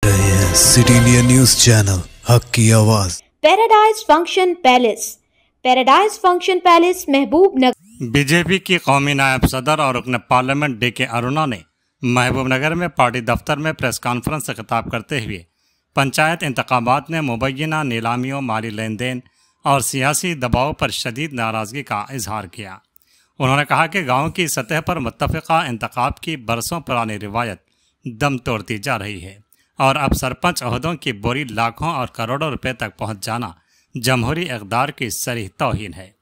City India news channel हक की आवाज। पैराडाइज फंक्शन पैलेस महबूब नगर। बीजेपी की कौमी नायब सदर और रुकन पार्लियामेंट डी के अरुणा ने महबूब नगर में पार्टी दफ्तर में प्रेस कॉन्फ्रेंस से खिताब करते हुए पंचायत इंतखाबात में मुबैना नीलामियों, माली लेन देन और सियासी दबाव पर शदीद नाराज़गी का इजहार किया। उन्होंने कहा कि गाँव की सतह पर मुत्तफ़िक़ा इंतखाब की बरसों पुरानी रिवायत दम तोड़ती जा रही है और अब सरपंच ओहदों की बोरी लाखों और करोड़ों रुपए तक पहुंच जाना जमहूरी इक़दार की सरीह तौहीन है।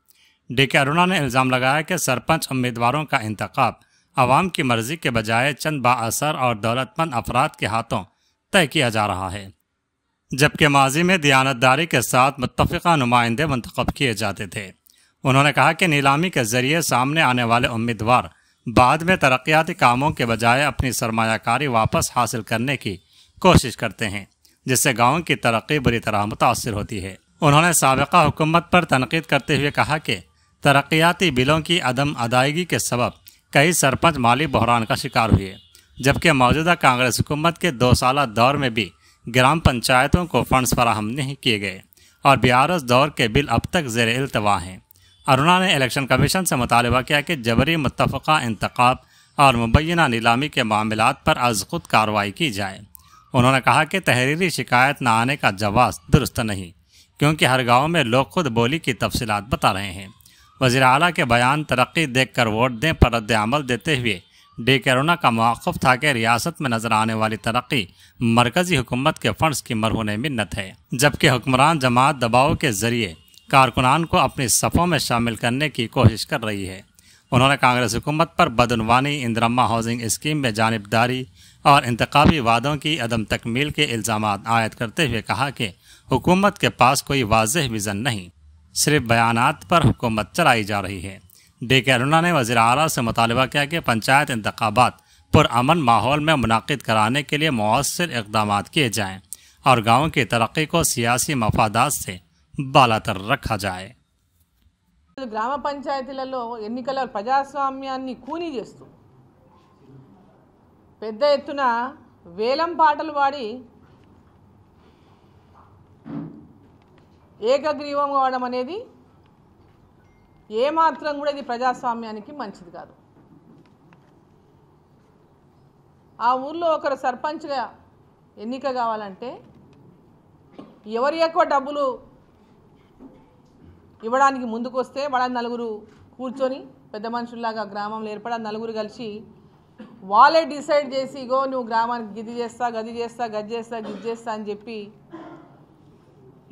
डी के अरुणा ने इल्ज़ाम लगाया कि सरपंच उम्मीदवारों का इंतखाब आवाम की मर्जी के बजाय चंद बाअसर और दौलतमंद अफराद के हाथों तय किया जा रहा है, जबकि माजी में दियानतदारी के साथ मुत्तफ़िक़ा नुमाइंदे मुंतखब किए जाते थे। उन्होंने कहा कि नीलामी के ज़रिए सामने आने वाले उम्मीदवार बाद में तरक्याती कामों के बजाय अपनी सरमायाकारी वापस हासिल करने की कोशिश करते हैं, जिससे गाँव की तरक्की बुरी तरह मुतासिर होती है। उन्होंने साबिक़ा हुकूमत पर तनकीद करते हुए कहा कि तरक्याती बिलों की अदम अदायगी के सबब कई सरपंच माली बहरान का शिकार हुए, जबकि मौजूदा कांग्रेस हुकूमत के 2 साला दौर में भी ग्राम पंचायतों को फंड्स फराहम नहीं किए गए और 42 दौर के बिल अब तक ज़ेर इल्तवा हैं। अरुणा ने इलेक्शन कमीशन से मुतालबा किया कि जबरी मुत्तफ़िक़ा इंतखाब और मुबैना नीलामी के मामलात पर अज़ खुद कार्रवाई की जाए। उन्होंने कहा कि तहरीरी शिकायत न आने का जवाब दुरुस्त नहीं, क्योंकि हर गांव में लोग खुद बोली की तफसीलात बता रहे हैं। वज़ीर आला के बयान तरक्की देख कर वोट दें पर रद्द अमल देते हुए डी के अरुणा का मौक़िफ़ था कि रियासत में नजर आने वाली तरक्की मरकज़ी हुकूमत के फंड्स की मरहून मिन्नत है, जबकि हुक्मरान जमात दबाव के ज़रिए कारकुनान को अपनी सफ़ों में शामिल करने की कोशिश कर रही है। उन्होंने कांग्रेस हुकूमत पर बदउनवानी, इंदिरम्मा हाउसिंग स्कीम में जानिबदारी और इंतखाबी वादों की अदम तकमील के इल्ज़ामात आयद करते हुए कहा कि हुकूमत के पास कोई वाज़ेह विज़न नहीं, सिर्फ बयानात पर हुकूमत चलाई जा रही है। डी के अरुणा ने वज़ीर आला से मुतालबा किया कि पंचायत इंतखाबात पुरअमन माहौल में मुनाकिद कराने के लिए मौसर इक़दाम किए जाएँ और गाँव की तरक्की को सियासी मफादात से बालातर रखा जाए। గ్రామ పంచాయతీలలో ఎన్నికల ప్రజాస్వామ్యాన్ని కూనీ చేస్తూ పెద్ద ఎత్తున వేలం పాటలు పాడి ఏకగ్రీవం కావడం అనేది ఏమాత్రం కూడా ఇది ప్రజాస్వామ్యానికి మంచిది కాదు. ఆ ఊర్లో ఒకరు సర్పంచ్గా ఎన్నిక కావాలంటే ఎవరు ఎక్కువ డబ్బులు ఇవ్వడానికి ముందుకు వస్తే వాళ్ళ నలుగురు కూర్చొని పెద్ద మనుషుల్లాగా గ్రామంలో ఏర్పడి నలుగురు కలిసి వాళ్ళే డిసైడ్ చేసి ఇగో నువ్వు గ్రామానికి గిది చేస్తా, గది చేస్తా, గది చేస్తా, గిది చేస్తా అని చెప్పి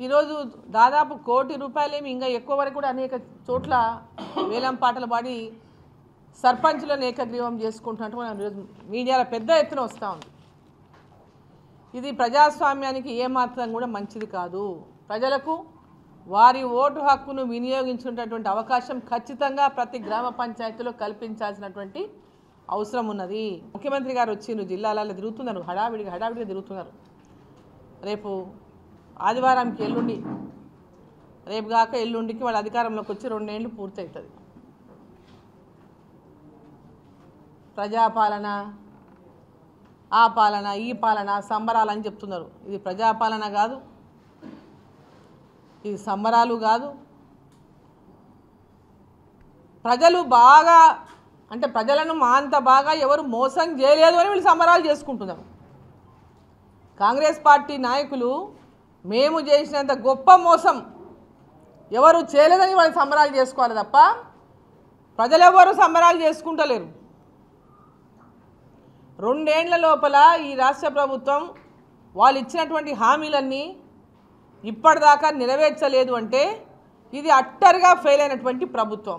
ఈరోజు దాదాపు ₹1 కోటి ఇంకా ఎక్కువ వరకు కూడా అనేక చోట్ల వేలం పాటలు పాడి సర్పంచులను ఏకగ్రీవం చేసుకుంటున్నట్టు మనం ఈరోజు మీడియాలో పెద్ద ఎత్తున వస్తూ ఉంది. ఇది ప్రజాస్వామ్యానికి ఏమాత్రం కూడా మంచిది కాదు. ప్రజలకు వారి ఓటు హక్కును వినియోగించుకునేటటువంటి అవకాశం ఖచ్చితంగా ప్రతి గ్రామ పంచాయతీలో కల్పించాల్సినటువంటి అవసరం ఉన్నది. ముఖ్యమంత్రి గారు వచ్చిండ్రు, జిల్లాలలో తిరుగుతున్నారు, హడావిడిగా తిరుగుతున్నారు. రేపు ఆదివారంకి ఎల్లుండి, రేపు కాక ఎల్లుండికి వాళ్ళ అధికారంలోకి వచ్చి 2 ఏళ్ళు పూర్తవుతుంది. ప్రజాపాలన, ఆ పాలన, ఈ పాలన, సంబరాలని చెప్తున్నారు. ఇది ప్రజాపాలన కాదు, ఇది సంబరాలు కాదు. ప్రజలు బాగా అంటే ప్రజలను అంత బాగా ఎవరు మోసం చేయలేదు అని వీళ్ళు సంబరాలు చేసుకుంటున్నారు. కాంగ్రెస్ పార్టీ నాయకులు మేము చేసినంత గొప్ప మోసం ఎవరు చేయలేదని వాళ్ళు సంబరాలు చేసుకోవాలి తప్ప ప్రజలు ఎవరు సంబరాలు చేసుకుంటలేరు. 2 ఏళ్ల లోపల ఈ రాష్ట్ర ప్రభుత్వం వాళ్ళు ఇచ్చినటువంటి హామీలన్నీ ఇప్పటిదాకా నెరవేర్చలేదు అంటే ఇది అట్టర్గా ఫెయిల్ అయినటువంటి ప్రభుత్వం.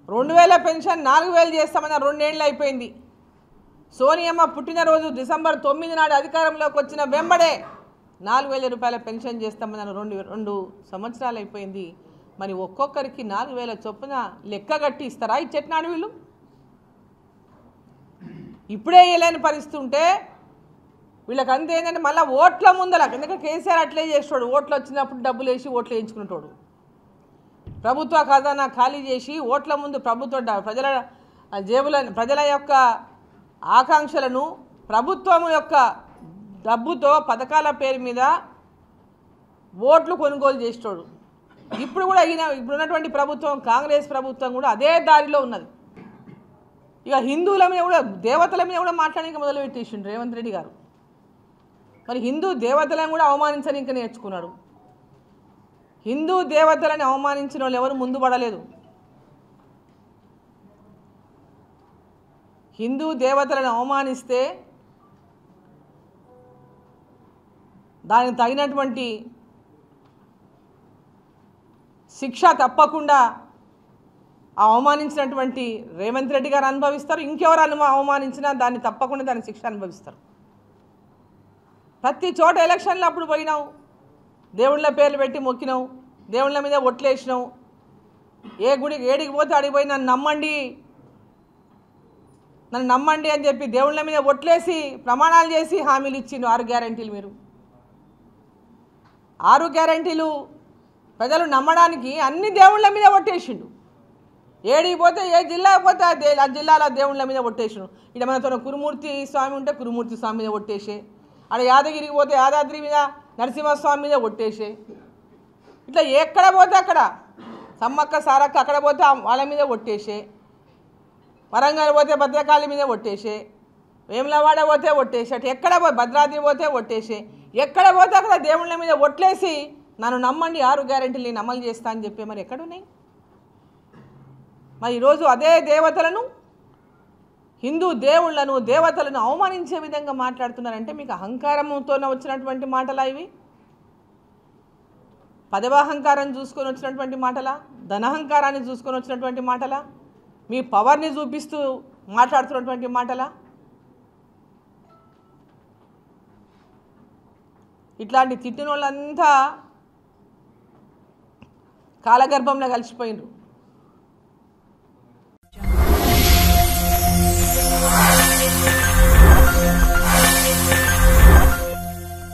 2000 పెన్షన్ 4000 చేస్తామన్న 2 ఏళ్ళు అయిపోయింది. సోనియమ్మ పుట్టినరోజు డిసెంబర్ 9 నాడు అధికారంలోకి వచ్చిన వెంబడే ₹4000 పెన్షన్ చేస్తామన్న 2 సంవత్సరాలు అయిపోయింది. మరి ఒక్కొక్కరికి 4000 చొప్పున లెక్కగట్టి ఇస్తారా ఇచ్చేటినాడు వీళ్ళు? ఇప్పుడే వేయలేని పరిస్థితి ఉంటే వీళ్ళకి అంతే ఏంటంటే మళ్ళీ ఓట్ల ముందల, ఎందుకంటే కేసీఆర్ అట్లే చేస్తాడు, ఓట్లు వచ్చినప్పుడు డబ్బులు వేసి ఓట్లు వేయించుకునేటోడు. ప్రభుత్వ ఖజానా ఖాళీ చేసి ఓట్ల ముందు ప్రభుత్వ ప్రజల జేబుల ప్రజల యొక్క ఆకాంక్షలను ప్రభుత్వం యొక్క డబ్బుతో పథకాల పేరు మీద ఓట్లు కొనుగోలు చేసేటోడు. ఇప్పుడు కూడా ఇప్పుడున్నటువంటి ప్రభుత్వం కాంగ్రెస్ ప్రభుత్వం కూడా అదే దారిలో ఉన్నది. ఇక హిందువుల మీద కూడా దేవతల మీద కూడా మాట్లాడడానికి మొదలుపెట్టేసిండు రేవంత్ రెడ్డి గారు. మరి హిందూ దేవతలను కూడా అవమానించని ఇంకా నేర్చుకున్నాడు. హిందూ దేవతలను అవమానించిన వాళ్ళు ఎవరు ముందు పడలేదు. హిందూ దేవతలను అవమానిస్తే దానికి తగినటువంటి శిక్ష తప్పకుండా ఆ అవమానించినటువంటి రేవంత్ రెడ్డి గారు అనుభవిస్తారు. ఇంకెవరు అవమానించినా దాన్ని తప్పకుండా దాని శిక్ష అనుభవిస్తారు. ప్రతి చోట ఎలక్షన్లు అప్పుడు పోయినావు, దేవుళ్ళ పేర్లు పెట్టి మొక్కినావు, దేవుళ్ళ మీద ఒట్లేసినావు. ఏ గుడికి ఏడికి పోతే అడిగి పోయి నన్ను నమ్మండి అని చెప్పి దేవుళ్ళ మీద ఒట్లేసి ప్రమాణాలు చేసి హామీలు ఇచ్చిండు. 6 గ్యారెంటీలు. మీరు 6 గ్యారెంటీలు ప్రజలు నమ్మడానికి అన్ని దేవుళ్ళ మీద ఒట్టేసిండు. ఏడికి పోతే ఏ జిల్లాకి పోతే ఆ జిల్లాలో దేవుళ్ళ మీద ఒట్టేసిండు. ఇక్కడ మనతో కురుమూర్తి స్వామి ఉంటే కురుమూర్తి స్వామి మీద ఒట్టేసే, అక్కడ యాదగిరికి పోతే యాదాద్రి మీద నరసింహస్వామి మీద ఒట్టేసే, ఇట్లా ఎక్కడ పోతే అక్కడ సమ్మక్క సారక్క అక్కడ పోతే వాళ్ళ మీద ఒట్టేసే, వరంగల్ పోతే భద్రకాళి మీద ఒట్టేసే, వేములవాడ పోతే ఒట్టేసే, అటు ఎక్కడ భద్రాద్రి పోతే ఒట్టేసే, ఎక్కడ పోతే అక్కడ దేవుళ్ళ మీద ఒట్లేసి నన్ను నమ్మండి 6 గ్యారెంటీలు నేను అమలు చేస్తా అని చెప్పి మరి ఎక్కడున్నాయి? మరి ఈరోజు అదే దేవతలను, హిందూ దేవుళ్లను దేవతలను అవమానించే విధంగా మాట్లాడుతున్నారంటే మీకు అహంకారంతో వచ్చినటువంటి మాటలా ఇవి? పదవాహంకారం చూసుకొని వచ్చినటువంటి మాటలా? ధనహంకారాన్ని చూసుకొని వచ్చినటువంటి మాటలా? మీ పవర్ని చూపిస్తూ మాట్లాడుతున్నటువంటి మాటలా? ఇట్లాంటి తిట్టిన వాళ్ళంతా కాలగర్భంలో కలిసిపోయినరు.